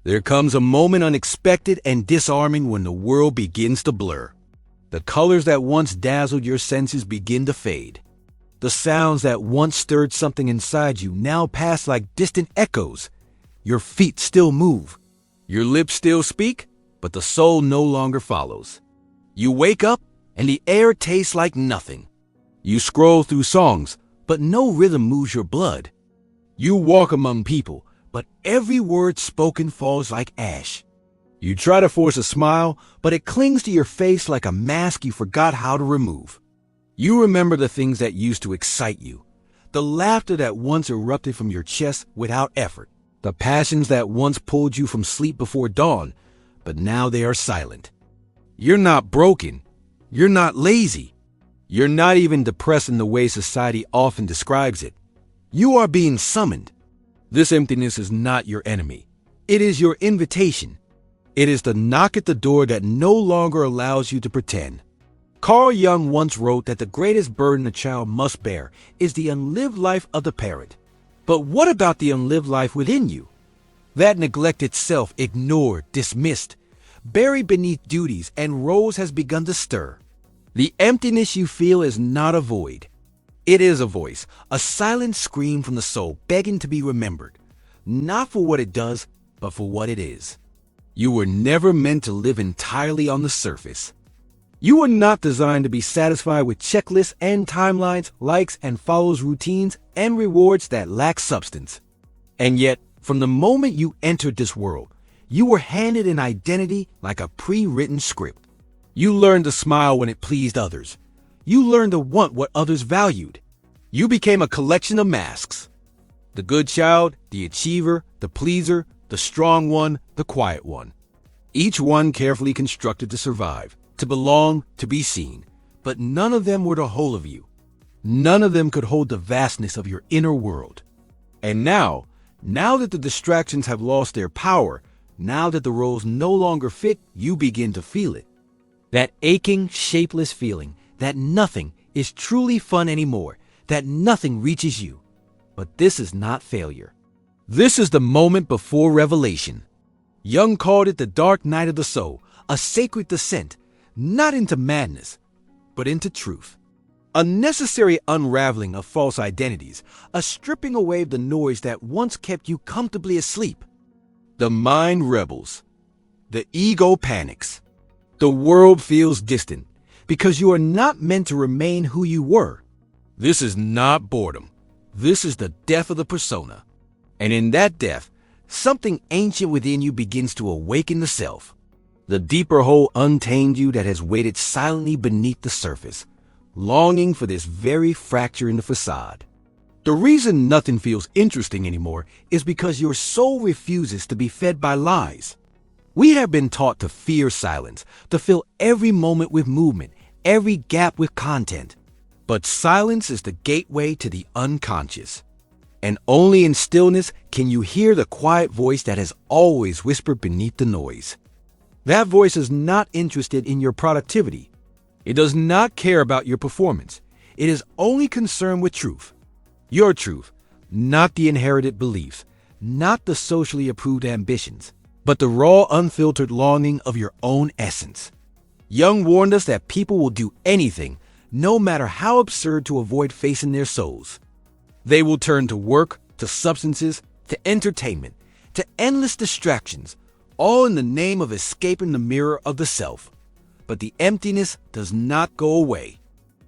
There comes a moment unexpected and disarming when the world begins to blur. The colors that once dazzled your senses begin to fade. The sounds that once stirred something inside you now pass like distant echoes. Your feet still move. Your lips still speak, but the soul no longer follows. You wake up and the air tastes like nothing. You scroll through songs, but no rhythm moves your blood. You walk among people, but every word spoken falls like ash. You try to force a smile, but it clings to your face like a mask you forgot how to remove. You remember the things that used to excite you, the laughter that once erupted from your chest without effort, the passions that once pulled you from sleep before dawn, but now they are silent. You're not broken. You're not lazy. You're not even depressed in the way society often describes it. You are being summoned. This emptiness is not your enemy. It is your invitation. It is the knock at the door that no longer allows you to pretend. Carl Jung once wrote that the greatest burden a child must bear is the unlived life of the parent. But what about the unlived life within you? That neglected self, ignored, dismissed, buried beneath duties and roles has begun to stir. The emptiness you feel is not a void. It is a voice, a silent scream from the soul begging to be remembered, not for what it does, but for what it is. You were never meant to live entirely on the surface. You were not designed to be satisfied with checklists and timelines, likes and follows, routines and rewards that lack substance. And yet, from the moment you entered this world, you were handed an identity like a pre-written script. You learned to smile when it pleased others. You learned to want what others valued. You became a collection of masks. The good child, the achiever, the pleaser, the strong one, the quiet one. Each one carefully constructed to survive, to belong, to be seen. But none of them were the whole of you. None of them could hold the vastness of your inner world. And now that the distractions have lost their power, now that the roles no longer fit, you begin to feel it. That aching, shapeless feeling that nothing is truly fun anymore, that nothing reaches you. But this is not failure. This is the moment before revelation. Jung called it the dark night of the soul, a sacred descent, not into madness, but into truth. A necessary unraveling of false identities, a stripping away of the noise that once kept you comfortably asleep. The mind rebels. The ego panics. The world feels distant because you are not meant to remain who you were. This is not boredom. This is the death of the persona. And in that death, something ancient within you begins to awaken the self. The deeper whole untamed you that has waited silently beneath the surface, longing for this very fracture in the facade. The reason nothing feels interesting anymore is because your soul refuses to be fed by lies. We have been taught to fear silence, to fill every moment with movement, every gap with content. But silence is the gateway to the unconscious. And only in stillness can you hear the quiet voice that has always whispered beneath the noise. That voice is not interested in your productivity. It does not care about your performance. It is only concerned with truth. Your truth, not the inherited beliefs, not the socially approved ambitions, but the raw, unfiltered longing of your own essence. Jung warned us that people will do anything, no matter how absurd, to avoid facing their souls. They will turn to work, to substances, to entertainment, to endless distractions, all in the name of escaping the mirror of the self. But the emptiness does not go away.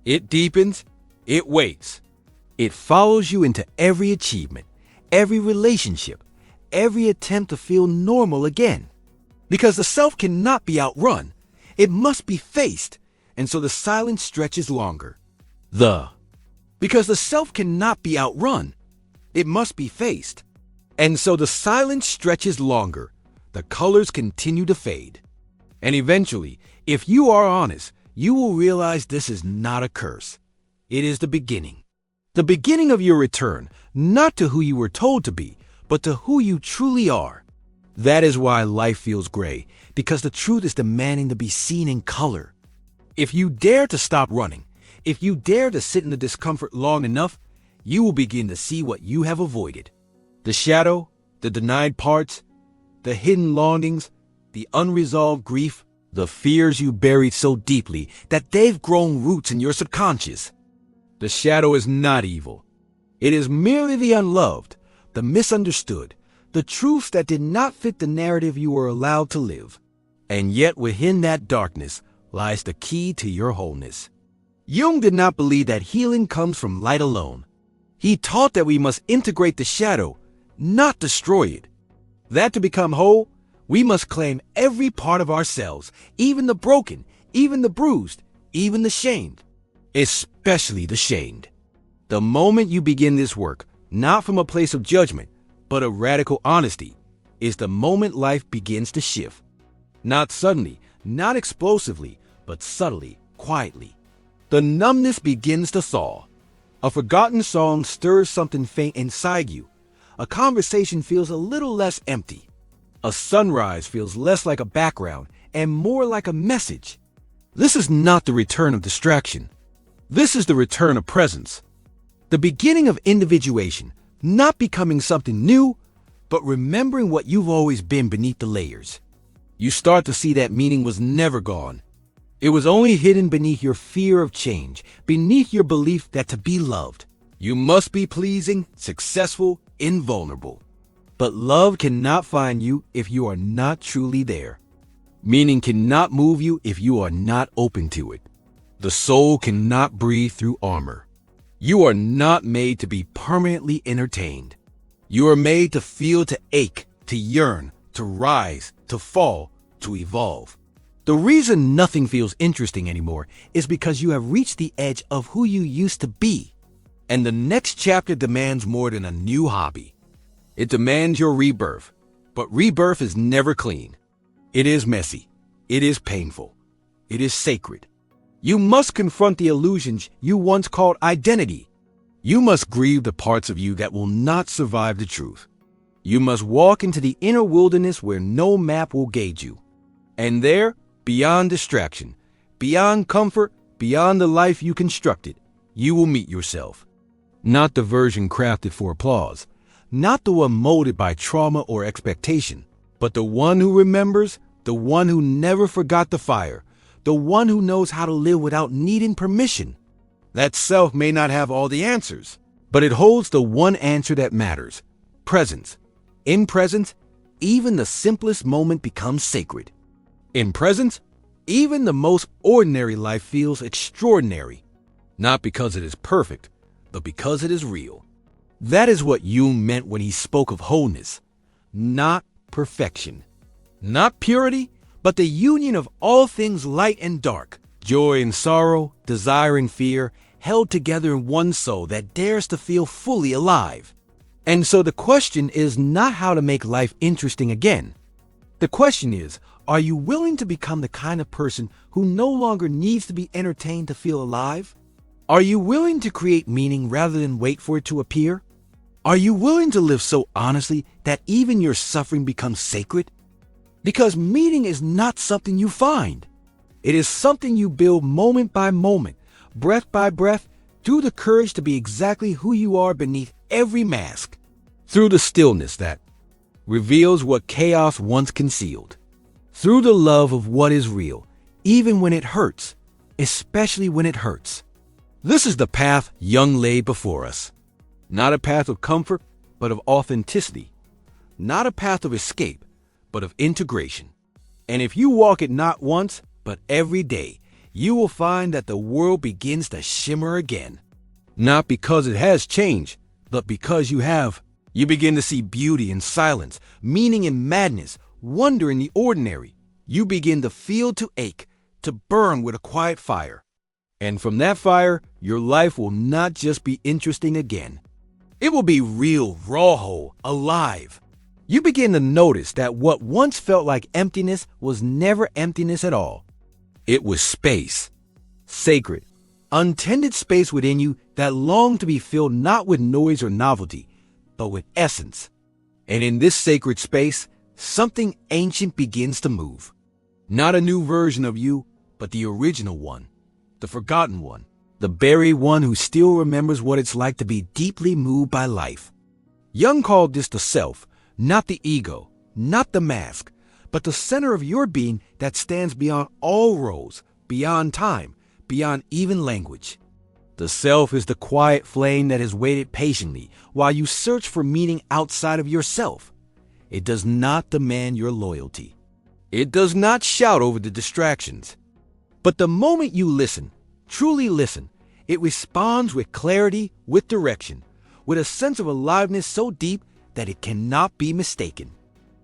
It deepens, it waits. It follows you into every achievement, every relationship, every attempt to feel normal again. Because the self cannot be outrun. It must be faced, and so the silence stretches longer. Because the self cannot be outrun. It must be faced. And so the silence stretches longer. The colors continue to fade. And eventually, if you are honest, you will realize this is not a curse. It is the beginning. The beginning of your return, not to who you were told to be, but to who you truly are. That is why life feels gray, because the truth is demanding to be seen in color. If you dare to stop running, if you dare to sit in the discomfort long enough, you will begin to see what you have avoided. The shadow, the denied parts, the hidden longings, the unresolved grief, the fears you buried so deeply that they've grown roots in your subconscious. The shadow is not evil. It is merely the unloved, the misunderstood, the truths that did not fit the narrative you were allowed to live. And yet within that darkness lies the key to your wholeness. Jung did not believe that healing comes from light alone. He taught that we must integrate the shadow, not destroy it. That to become whole, we must claim every part of ourselves, even the broken, even the bruised, even the shamed, especially the shamed. The moment you begin this work, not from a place of judgment, but of radical honesty, is the moment life begins to shift. Not suddenly, not explosively, but subtly, quietly. The numbness begins to thaw. A forgotten song stirs something faint inside you. A conversation feels a little less empty. A sunrise feels less like a background and more like a message. This is not the return of distraction. This is the return of presence. The beginning of individuation, not becoming something new, but remembering what you've always been beneath the layers. You start to see that meaning was never gone. It was only hidden beneath your fear of change, beneath your belief that to be loved, you must be pleasing, successful, invulnerable. But love cannot find you if you are not truly there. Meaning cannot move you if you are not open to it. The soul cannot breathe through armor. You are not made to be permanently entertained. You are made to feel, to ache, to yearn, to rise, to fall, to evolve. The reason nothing feels interesting anymore is because you have reached the edge of who you used to be. And the next chapter demands more than a new hobby. It demands your rebirth. But rebirth is never clean. It is messy. It is painful. It is sacred. You must confront the illusions you once called identity. You must grieve the parts of you that will not survive the truth. You must walk into the inner wilderness where no map will gauge you. And there, beyond distraction, beyond comfort, beyond the life you constructed, you will meet yourself. Not the version crafted for applause, not the one molded by trauma or expectation, but the one who remembers, the one who never forgot the fire, the one who knows how to live without needing permission. That self may not have all the answers, but it holds the one answer that matters: presence. In presence, even the simplest moment becomes sacred. In presence, even the most ordinary life feels extraordinary. Not because it is perfect, but because it is real. That is what Jung meant when he spoke of wholeness. Not perfection. Not purity, but the union of all things light and dark, joy and sorrow, desire and fear, held together in one soul that dares to feel fully alive. And so the question is not how to make life interesting again. The question is, are you willing to become the kind of person who no longer needs to be entertained to feel alive? Are you willing to create meaning rather than wait for it to appear? Are you willing to live so honestly that even your suffering becomes sacred? Because meaning is not something you find. It is something you build moment by moment, breath by breath, through the courage to be exactly who you are beneath every mask, through the stillness that reveals what chaos once concealed, through the love of what is real, even when it hurts, especially when it hurts. This is the path Jung laid before us. Not a path of comfort, but of authenticity. Not a path of escape, but of integration. And if you walk it not once, but every day, you will find that the world begins to shimmer again. Not because it has changed, but because you have. You begin to see beauty in silence, meaning in madness, wonder in the ordinary. You begin to feel, to ache, to burn with a quiet fire. And from that fire, your life will not just be interesting again. It will be real, raw, whole, alive. You begin to notice that what once felt like emptiness was never emptiness at all. It was space. Sacred, untended space within you that longed to be filled not with noise or novelty, but with essence. And in this sacred space, something ancient begins to move. Not a new version of you, but the original one, the forgotten one, the buried one who still remembers what it's like to be deeply moved by life. Jung called this the self, not the ego, not the mask, but the center of your being that stands beyond all roles, beyond time, beyond even language. The self is the quiet flame that has waited patiently while you search for meaning outside of yourself. It does not demand your loyalty. It does not shout over the distractions. But the moment you listen, truly listen, it responds with clarity, with direction, with a sense of aliveness so deep that it cannot be mistaken.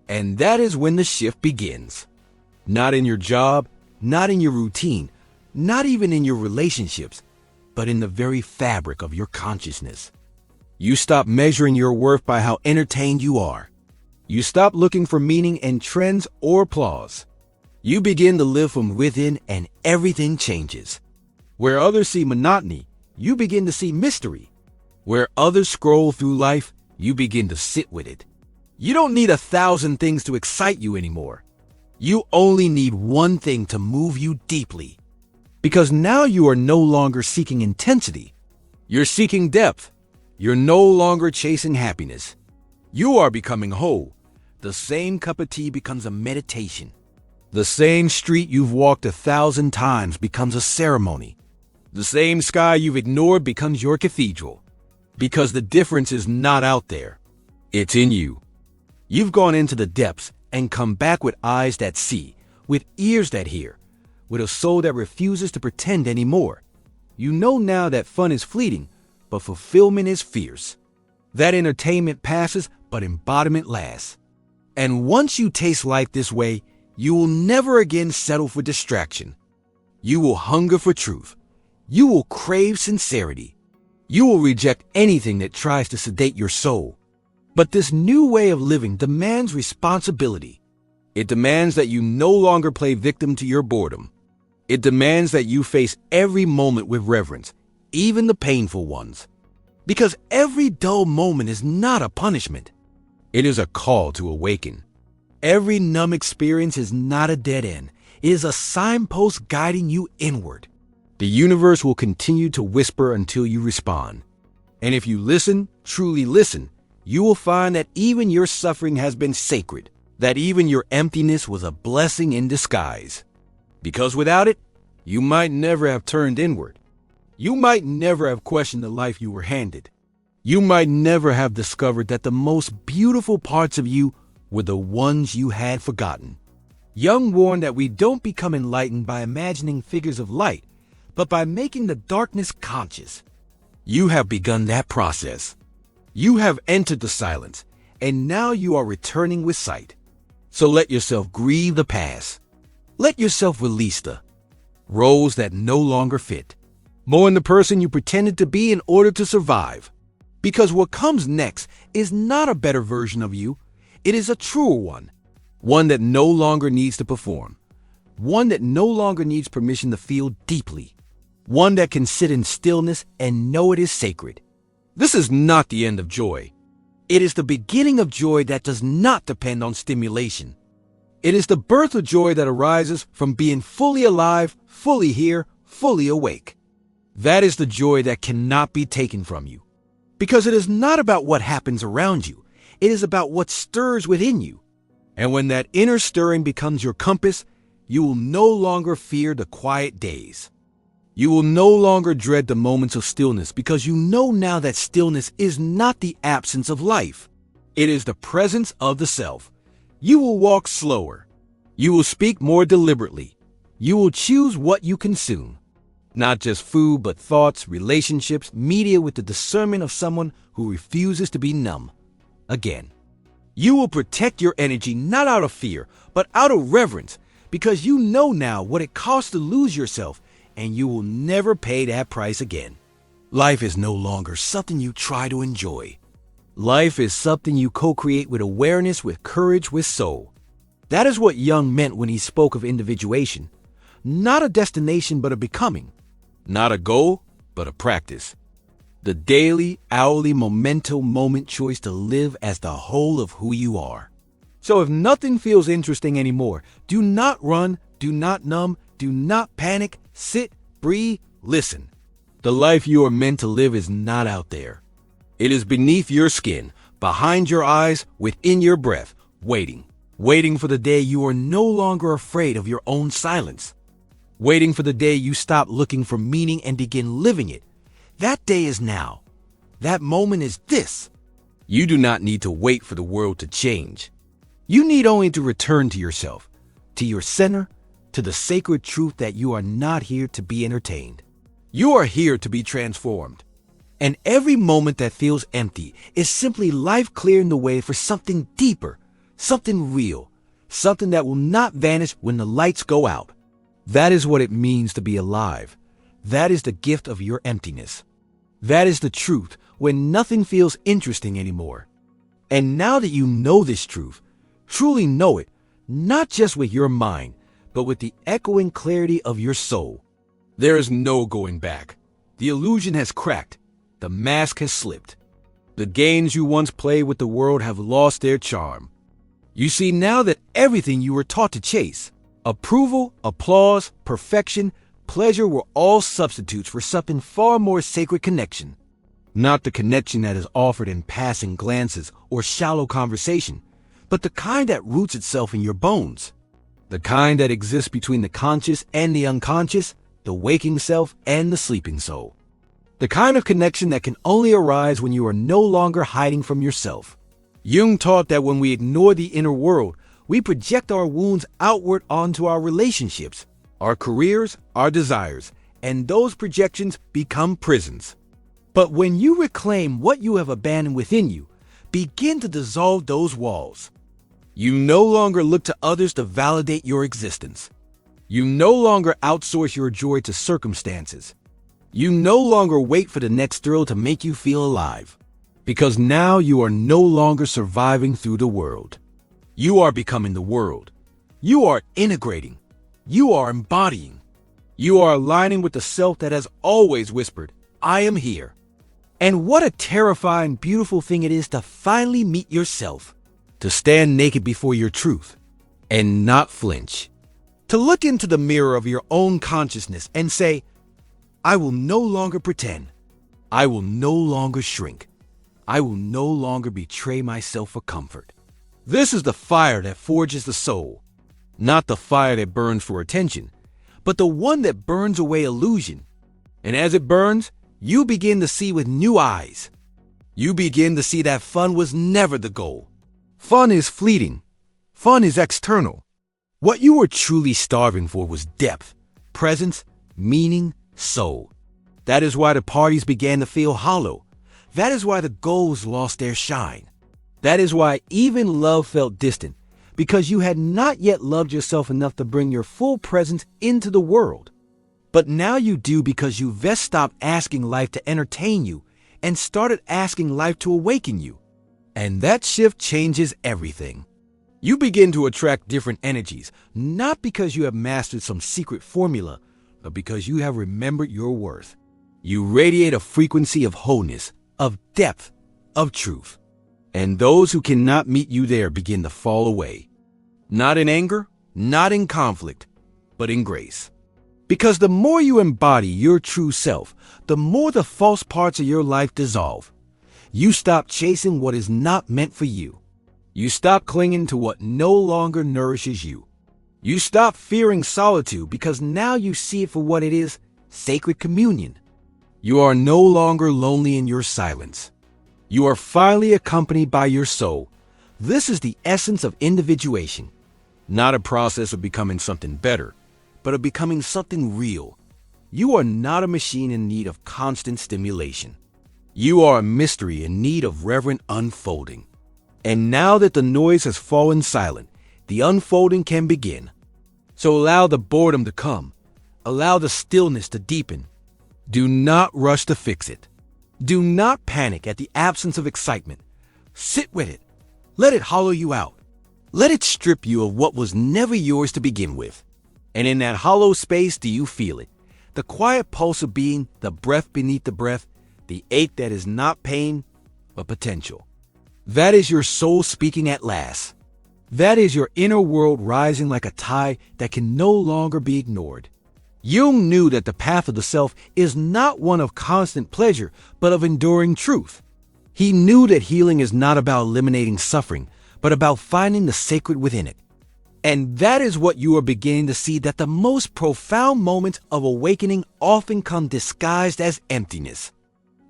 And that is when the shift begins. Not in your job, not in your routine, not even in your relationships, but in the very fabric of your consciousness. You stop measuring your worth by how entertained you are. You stop looking for meaning in trends or applause. You begin to live from within and everything changes. Where others see monotony, you begin to see mystery. Where others scroll through life, you begin to sit with it. You don't need 1,000 things to excite you anymore. You only need one thing to move you deeply. Because now you are no longer seeking intensity. You're seeking depth. You're no longer chasing happiness. You are becoming whole. The same cup of tea becomes a meditation. The same street you've walked 1,000 times becomes a ceremony. The same sky you've ignored becomes your cathedral. Because the difference is not out there. It's in you. You've gone into the depths and come back with eyes that see, with ears that hear, with a soul that refuses to pretend anymore. You know now that fun is fleeting, but fulfillment is fierce. That entertainment passes, but embodiment lasts. And once you taste life this way, you will never again settle for distraction. You will hunger for truth. You will crave sincerity. You will reject anything that tries to sedate your soul. But this new way of living demands responsibility. It demands that you no longer play victim to your boredom. It demands that you face every moment with reverence, even the painful ones. Because every dull moment is not a punishment. It is a call to awaken. Every numb experience is not a dead end. It is a signpost guiding you inward. The universe will continue to whisper until you respond. And if you listen, truly listen, you will find that even your suffering has been sacred, that even your emptiness was a blessing in disguise. Because without it, you might never have turned inward. You might never have questioned the life you were handed. You might never have discovered that the most beautiful parts of you were the ones you had forgotten. Jung warned that we don't become enlightened by imagining figures of light, but by making the darkness conscious. You have begun that process. You have entered the silence, and now you are returning with sight. So let yourself grieve the past. Let yourself release the roles that no longer fit. Mourn the person you pretended to be in order to survive. Because what comes next is not a better version of you. It is a truer one. One that no longer needs to perform. One that no longer needs permission to feel deeply. One that can sit in stillness and know it is sacred. This is not the end of joy. It is the beginning of joy that does not depend on stimulation. It is the birth of joy that arises from being fully alive, fully here, fully awake. That is the joy that cannot be taken from you. Because it is not about what happens around you. It is about what stirs within you. And when that inner stirring becomes your compass, you will no longer fear the quiet days. You will no longer dread the moments of stillness because you know now that stillness is not the absence of life. It is the presence of the self. You will walk slower. You will speak more deliberately. You will choose what you consume. Not just food, but thoughts, relationships, media with the discernment of someone who refuses to be numb. Again, you will protect your energy not out of fear, but out of reverence, because you know now what it costs to lose yourself, and you will never pay that price again. Life is no longer something you try to enjoy. Life is something you co-create with awareness, with courage, with soul. That is what Jung meant when he spoke of individuation. Not a destination, but a becoming. Not a goal, but a practice. The daily, hourly, memento moment choice to live as the whole of who you are. So if nothing feels interesting anymore, do not run, do not numb, do not panic, sit, breathe, listen. The life you are meant to live is not out there. It is beneath your skin, behind your eyes, within your breath, waiting. waiting for the day you are no longer afraid of your own silence, waiting for the day you stop looking for meaning and begin living it. That day is now. That moment is this. You do not need to wait for the world to change. You need only to return to yourself, to your center, to the sacred truth that you are not here to be entertained. You are here to be transformed. And every moment that feels empty is simply life clearing the way for something deeper, something real, something that will not vanish when the lights go out. That is what it means to be alive. That is the gift of your emptiness. That is the truth when nothing feels interesting anymore. And now that you know this truth, truly know it, not just with your mind, but with the echoing clarity of your soul, there is no going back. The illusion has cracked. The mask has slipped. The games you once played with the world have lost their charm. You see now that everything you were taught to chase, approval, applause, perfection, pleasure were all substitutes for something far more sacred: connection. Not the connection that is offered in passing glances or shallow conversation, but the kind that roots itself in your bones. The kind that exists between the conscious and the unconscious, the waking self and the sleeping soul. The kind of connection that can only arise when you are no longer hiding from yourself. Jung taught that when we ignore the inner world, we project our wounds outward onto our relationships, our careers, our desires, and those projections become prisons. But when you reclaim what you have abandoned within you, begin to dissolve those walls. You no longer look to others to validate your existence. You no longer outsource your joy to circumstances. You no longer wait for the next thrill to make you feel alive. Because now you are no longer surviving through the world. You are becoming the world. You are integrating. You are embodying. You are aligning with the self that has always whispered, "I am here." And what a terrifying, beautiful thing it is to finally meet yourself. To stand naked before your truth and not flinch. To look into the mirror of your own consciousness and say, "I will no longer pretend. I will no longer shrink. I will no longer betray myself for comfort." This is the fire that forges the soul. Not the fire that burns for attention, but the one that burns away illusion. And as it burns, you begin to see with new eyes. You begin to see that fun was never the goal. Fun is fleeting. Fun is external. What you were truly starving for was depth, presence, meaning, soul. That is why the parties began to feel hollow. That is why the goals lost their shine. That is why even love felt distant, because you had not yet loved yourself enough to bring your full presence into the world. But now you do, because you just stopped asking life to entertain you and started asking life to awaken you. And that shift changes everything. You begin to attract different energies, not because you have mastered some secret formula, but because you have remembered your worth. You radiate a frequency of wholeness, of depth, of truth. And those who cannot meet you there begin to fall away. Not in anger, not in conflict, but in grace. Because the more you embody your true self, the more the false parts of your life dissolve. You stop chasing what is not meant for you. You stop clinging to what no longer nourishes you. You stop fearing solitude because now you see it for what it is, sacred communion. You are no longer lonely in your silence. You are finally accompanied by your soul. This is the essence of individuation, not a process of becoming something better, but of becoming something real. You are not a machine in need of constant stimulation. You are a mystery in need of reverent unfolding. And now that the noise has fallen silent, the unfolding can begin. So allow the boredom to come. Allow the stillness to deepen. Do not rush to fix it. Do not panic at the absence of excitement. Sit with it. Let it hollow you out. Let it strip you of what was never yours to begin with. And in that hollow space, do you feel it? The quiet pulse of being, the breath beneath the breath, the ache that is not pain, but potential. That is your soul speaking at last. That is your inner world rising like a tide that can no longer be ignored. Jung knew that the path of the self is not one of constant pleasure, but of enduring truth. He knew that healing is not about eliminating suffering, but about finding the sacred within it. And that is what you are beginning to see, that the most profound moments of awakening often come disguised as emptiness.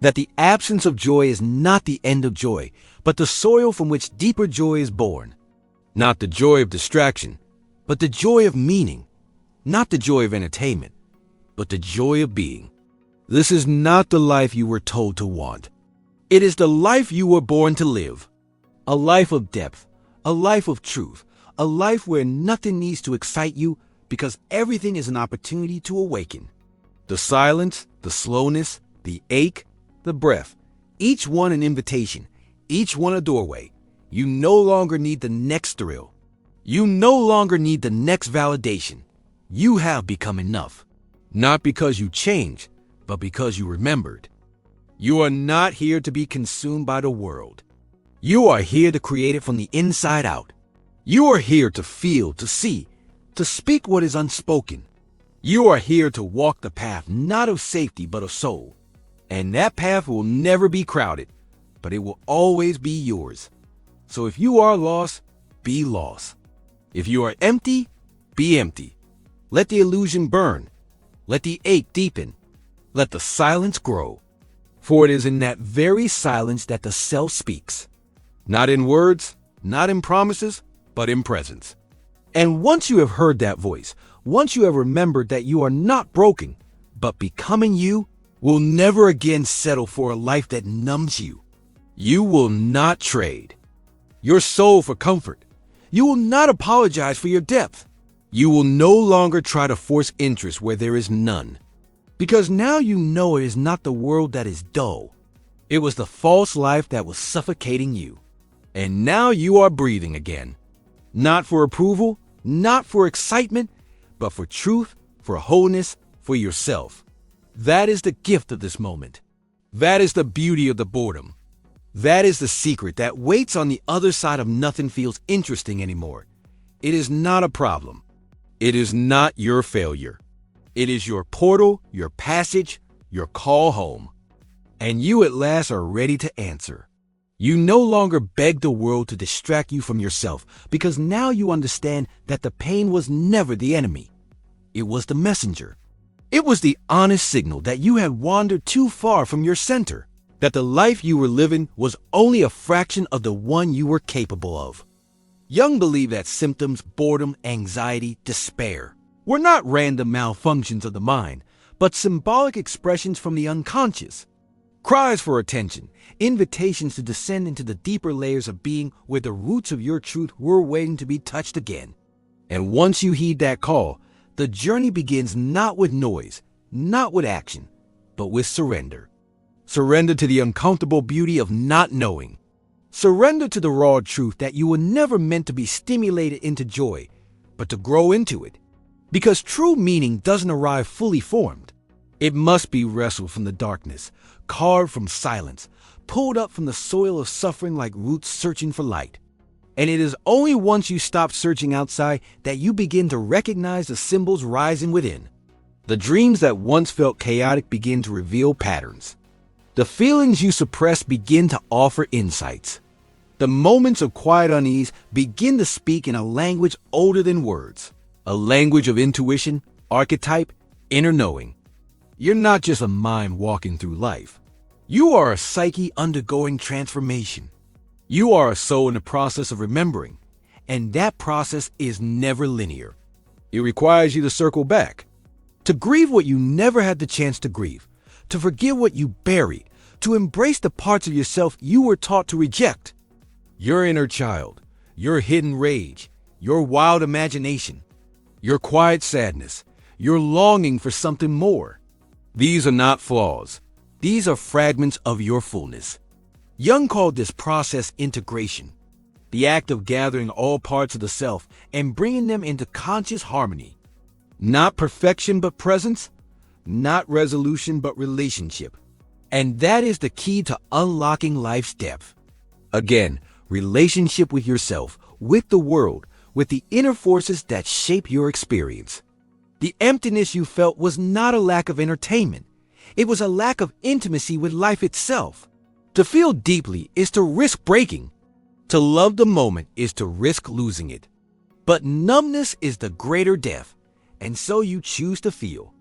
That the absence of joy is not the end of joy, but the soil from which deeper joy is born. Not the joy of distraction, but the joy of meaning. Not the joy of entertainment, but the joy of being. This is not the life you were told to want. It is the life you were born to live. A life of depth, a life of truth, a life where nothing needs to excite you because everything is an opportunity to awaken. The silence, the slowness, the ache, the breath, each one an invitation, each one a doorway. You no longer need the next thrill. You no longer need the next validation. You have become enough. Not because you changed, but because you remembered. You are not here to be consumed by the world. You are here to create it from the inside out. You are here to feel, to see, to speak what is unspoken. You are here to walk the path not of safety but of soul. And that path will never be crowded, but it will always be yours. So if you are lost, be lost. If you are empty, be empty. Let the illusion burn. Let the ache deepen. Let the silence grow. For it is in that very silence that the self speaks. Not in words, not in promises, but in presence. And once you have heard that voice, once you have remembered that you are not broken, but becoming you, will never again settle for a life that numbs you. You will not trade your soul for comfort. You will not apologize for your depth. You will no longer try to force interest where there is none. Because now you know it is not the world that is dull. It was the false life that was suffocating you. And now you are breathing again. Not for approval, not for excitement, but for truth, for wholeness, for yourself. That is the gift of this moment. That is the beauty of the boredom. That is the secret that waits on the other side of nothing feels interesting anymore. It is not a problem. It is not your failure. It is your portal, your passage, your call home. And you at last are ready to answer. You no longer beg the world to distract you from yourself, because now you understand that the pain was never the enemy. It was the messenger. It was the honest signal that you had wandered too far from your center, that the life you were living was only a fraction of the one you were capable of. Jung believed that symptoms, boredom, anxiety, despair were not random malfunctions of the mind, but symbolic expressions from the unconscious. Cries for attention, invitations to descend into the deeper layers of being where the roots of your truth were waiting to be touched again. And once you heed that call, the journey begins not with noise, not with action, but with surrender. Surrender to the uncomfortable beauty of not knowing. Surrender to the raw truth that you were never meant to be stimulated into joy, but to grow into it. Because true meaning doesn't arrive fully formed. It must be wrestled from the darkness, carved from silence, pulled up from the soil of suffering like roots searching for light. And it is only once you stop searching outside that you begin to recognize the symbols rising within. The dreams that once felt chaotic begin to reveal patterns. The feelings you suppressed begin to offer insights. The moments of quiet unease begin to speak in a language older than words, a language of intuition, archetype, inner knowing. You're not just a mind walking through life. You are a psyche undergoing transformation. You are a soul in the process of remembering, and that process is never linear. It requires you to circle back, to grieve what you never had the chance to grieve, to forgive what you buried, to embrace the parts of yourself you were taught to reject. Your inner child, your hidden rage, your wild imagination, your quiet sadness, your longing for something more. These are not flaws. These are fragments of your fullness. Jung called this process integration, the act of gathering all parts of the self and bringing them into conscious harmony. Not perfection but presence, not resolution but relationship. And that is the key to unlocking life's depth. Again, relationship with yourself, with the world, with the inner forces that shape your experience. The emptiness you felt was not a lack of entertainment. It was a lack of intimacy with life itself. To feel deeply is to risk breaking. To love the moment is to risk losing it. But numbness is the greater death, and so you choose to feel.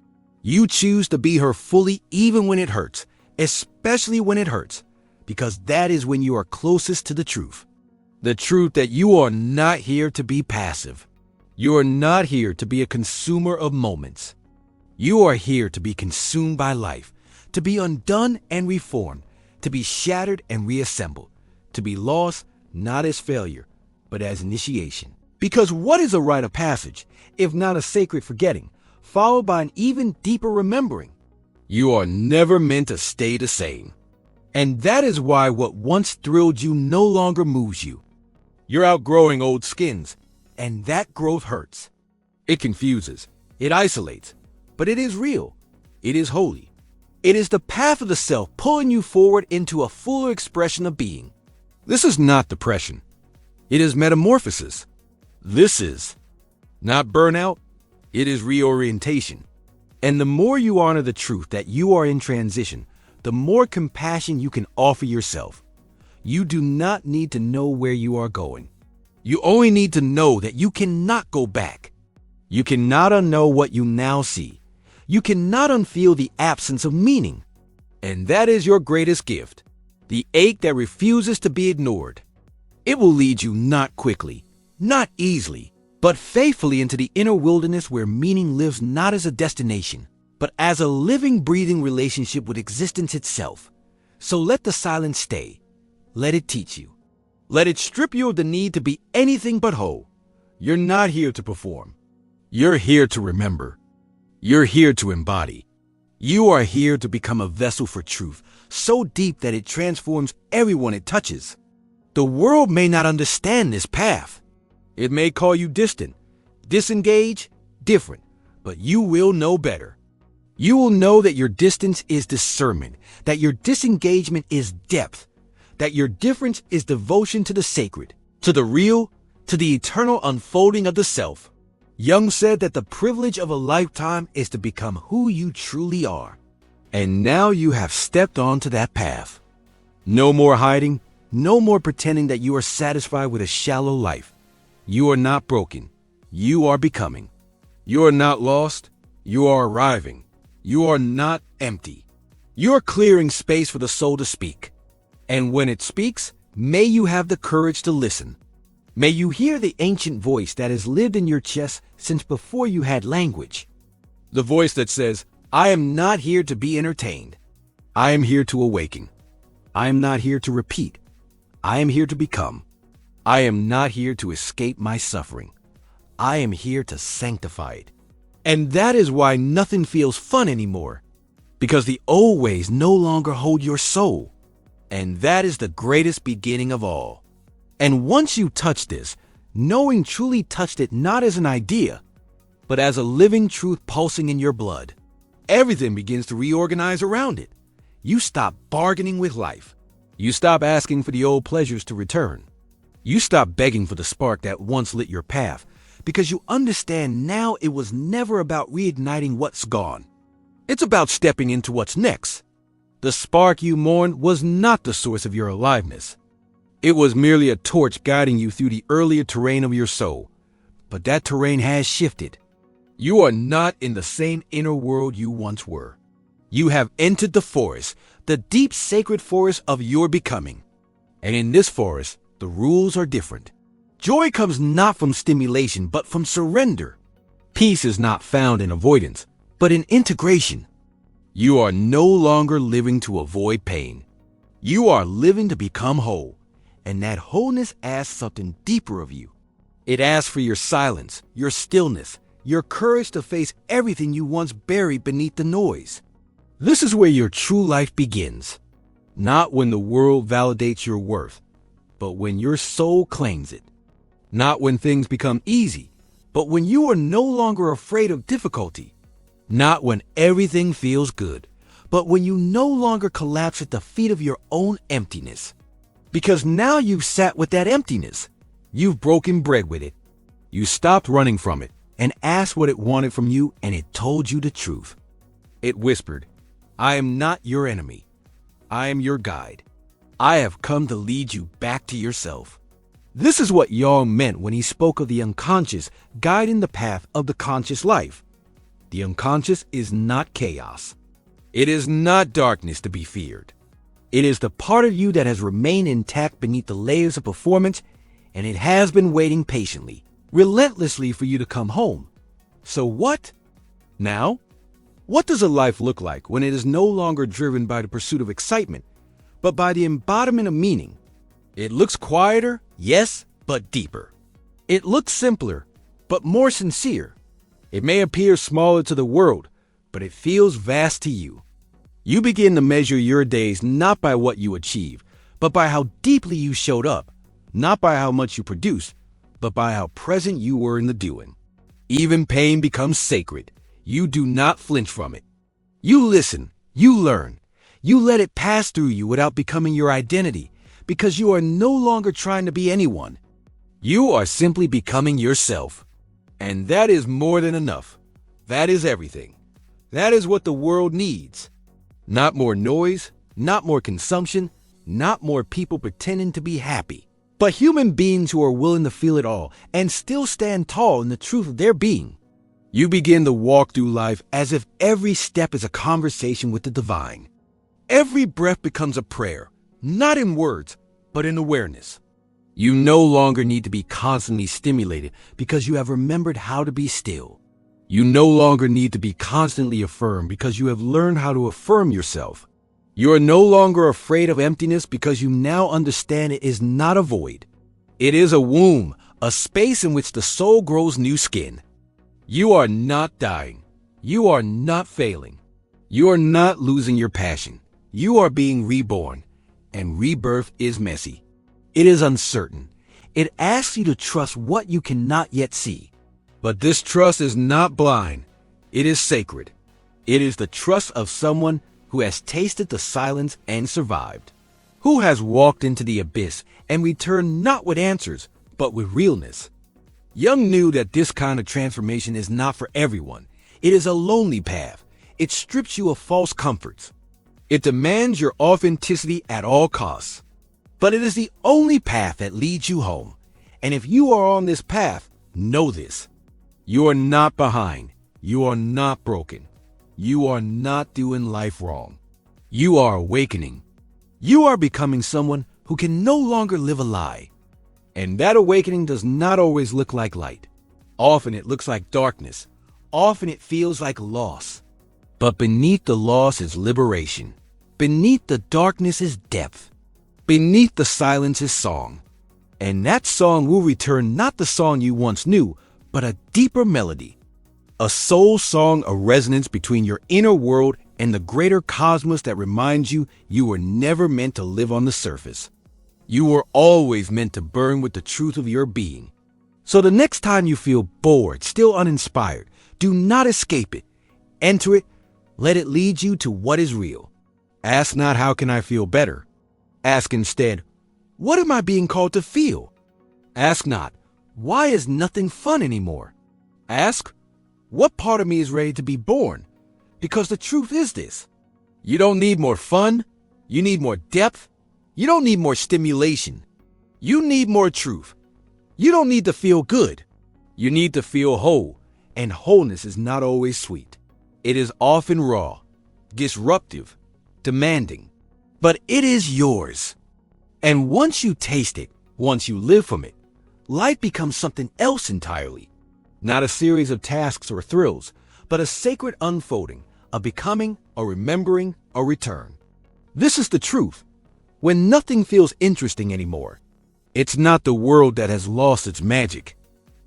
You choose to be her fully even when it hurts, especially when it hurts, because that is when you are closest to the truth. The truth that you are not here to be passive. You are not here to be a consumer of moments. You are here to be consumed by life, to be undone and reformed, to be shattered and reassembled, to be lost not as failure, but as initiation. Because what is a rite of passage, if not a sacred forgetting, followed by an even deeper remembering? You are never meant to stay the same. And that is why what once thrilled you no longer moves you. You're outgrowing old skins, and that growth hurts. It confuses, it isolates, but it is real. It is holy. It is the path of the self pulling you forward into a fuller expression of being. This is not depression. It is metamorphosis. This is not burnout. It is reorientation. And the more you honor the truth that you are in transition, the more compassion you can offer yourself. You do not need to know where you are going. You only need to know that you cannot go back. You cannot unknow what you now see. You cannot unfeel the absence of meaning. And that is your greatest gift, the ache that refuses to be ignored. It will lead you not quickly, not easily, but faithfully into the inner wilderness where meaning lives not as a destination, but as a living, breathing relationship with existence itself. So let the silence stay. Let it teach you. Let it strip you of the need to be anything but whole. You're not here to perform. You're here to remember. You're here to embody. You are here to become a vessel for truth, so deep that it transforms everyone it touches. The world may not understand this path. It may call you distant, disengaged, different, but you will know better. You will know that your distance is discernment, that your disengagement is depth, that your difference is devotion to the sacred, to the real, to the eternal unfolding of the self. Jung said that the privilege of a lifetime is to become who you truly are. And now you have stepped onto that path. No more hiding, no more pretending that you are satisfied with a shallow life. You are not broken. You are becoming. You are not lost. You are arriving. You are not empty. You are clearing space for the soul to speak. And when it speaks, may you have the courage to listen. May you hear the ancient voice that has lived in your chest since before you had language. The voice that says, I am not here to be entertained. I am here to awaken. I am not here to repeat. I am here to become. I am not here to escape my suffering. I am here to sanctify it. And that is why nothing feels fun anymore, because the old ways no longer hold your soul. And that is the greatest beginning of all. And once you touch this, knowing truly touched it not as an idea, but as a living truth pulsing in your blood, everything begins to reorganize around it. You stop bargaining with life. You stop asking for the old pleasures to return. You stop begging for the spark that once lit your path, because you understand now it was never about reigniting what's gone. It's about stepping into what's next. The spark you mourned was not the source of your aliveness. It was merely a torch guiding you through the earlier terrain of your soul. But that terrain has shifted. You are not in the same inner world you once were. You have entered the forest, the deep sacred forest of your becoming. And in this forest, the rules are different. Joy comes not from stimulation, but from surrender. Peace is not found in avoidance, but in integration. You are no longer living to avoid pain. You are living to become whole. And that wholeness asks something deeper of you. It asks for your silence, your stillness, your courage to face everything you once buried beneath the noise. This is where your true life begins. Not when the world validates your worth, but when your soul claims it. Not when things become easy, but when you are no longer afraid of difficulty. Not when everything feels good, but when you no longer collapse at the feet of your own emptiness. Because now you've sat with that emptiness. You've broken bread with it. You stopped running from it and asked what it wanted from you, and it told you the truth. It whispered, I am not your enemy. I am your guide. I have come to lead you back to yourself. This is what Jung meant when he spoke of the unconscious guiding the path of the conscious life. The unconscious is not chaos. It is not darkness to be feared. It is the part of you that has remained intact beneath the layers of performance, and it has been waiting patiently, relentlessly for you to come home. So what? Now? What does a life look like when it is no longer driven by the pursuit of excitement, but by the embodiment of meaning? It looks quieter, yes, but deeper. It looks simpler, but more sincere. It may appear smaller to the world, but it feels vast to you. You begin to measure your days not by what you achieve, but by how deeply you showed up, not by how much you produced, but by how present you were in the doing. Even pain becomes sacred. You do not flinch from it. You listen, you learn, you let it pass through you without becoming your identity, because you are no longer trying to be anyone. You are simply becoming yourself. And that is more than enough. That is everything. That is what the world needs. Not more noise, not more consumption, not more people pretending to be happy, but human beings who are willing to feel it all and still stand tall in the truth of their being. You begin to walk through life as if every step is a conversation with the divine. Every breath becomes a prayer, not in words, but in awareness. You no longer need to be constantly stimulated because you have remembered how to be still. You no longer need to be constantly affirmed because you have learned how to affirm yourself. You are no longer afraid of emptiness because you now understand it is not a void. It is a womb, a space in which the soul grows new skin. You are not dying. You are not failing. You are not losing your passion. You are being reborn, and rebirth is messy. It is uncertain. It asks you to trust what you cannot yet see. But this trust is not blind. It is sacred. It is the trust of someone who has tasted the silence and survived, who has walked into the abyss and returned not with answers, but with realness. Jung knew that this kind of transformation is not for everyone. It is a lonely path. It strips you of false comforts. It demands your authenticity at all costs. But it is the only path that leads you home. And if you are on this path, know this. You are not behind. You are not broken. You are not doing life wrong. You are awakening. You are becoming someone who can no longer live a lie. And that awakening does not always look like light. Often it looks like darkness. Often it feels like loss. But beneath the loss is liberation. Beneath the darkness is depth. Beneath the silence is song. And that song will return not the song you once knew, but a deeper melody. A soul song, a resonance between your inner world and the greater cosmos that reminds you you were never meant to live on the surface. You were always meant to burn with the truth of your being. So the next time you feel bored, still uninspired, do not escape it. Enter it. Let it lead you to what is real. Ask not, how can I feel better? Ask instead, what am I being called to feel? Ask not, why is nothing fun anymore? Ask, what part of me is ready to be born? Because the truth is this. You don't need more fun. You need more depth. You don't need more stimulation. You need more truth. You don't need to feel good. You need to feel whole. And wholeness is not always sweet. It is often raw, disruptive, demanding. But it is yours. And once you taste it, once you live from it, life becomes something else entirely. Not a series of tasks or thrills, but a sacred unfolding, a becoming, a remembering, a return. This is the truth. When nothing feels interesting anymore, it's not the world that has lost its magic.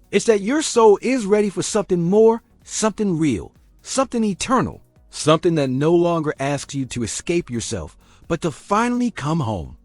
It's that your soul is ready for something more, something real, something eternal, something that no longer asks you to escape yourself, but to finally come home.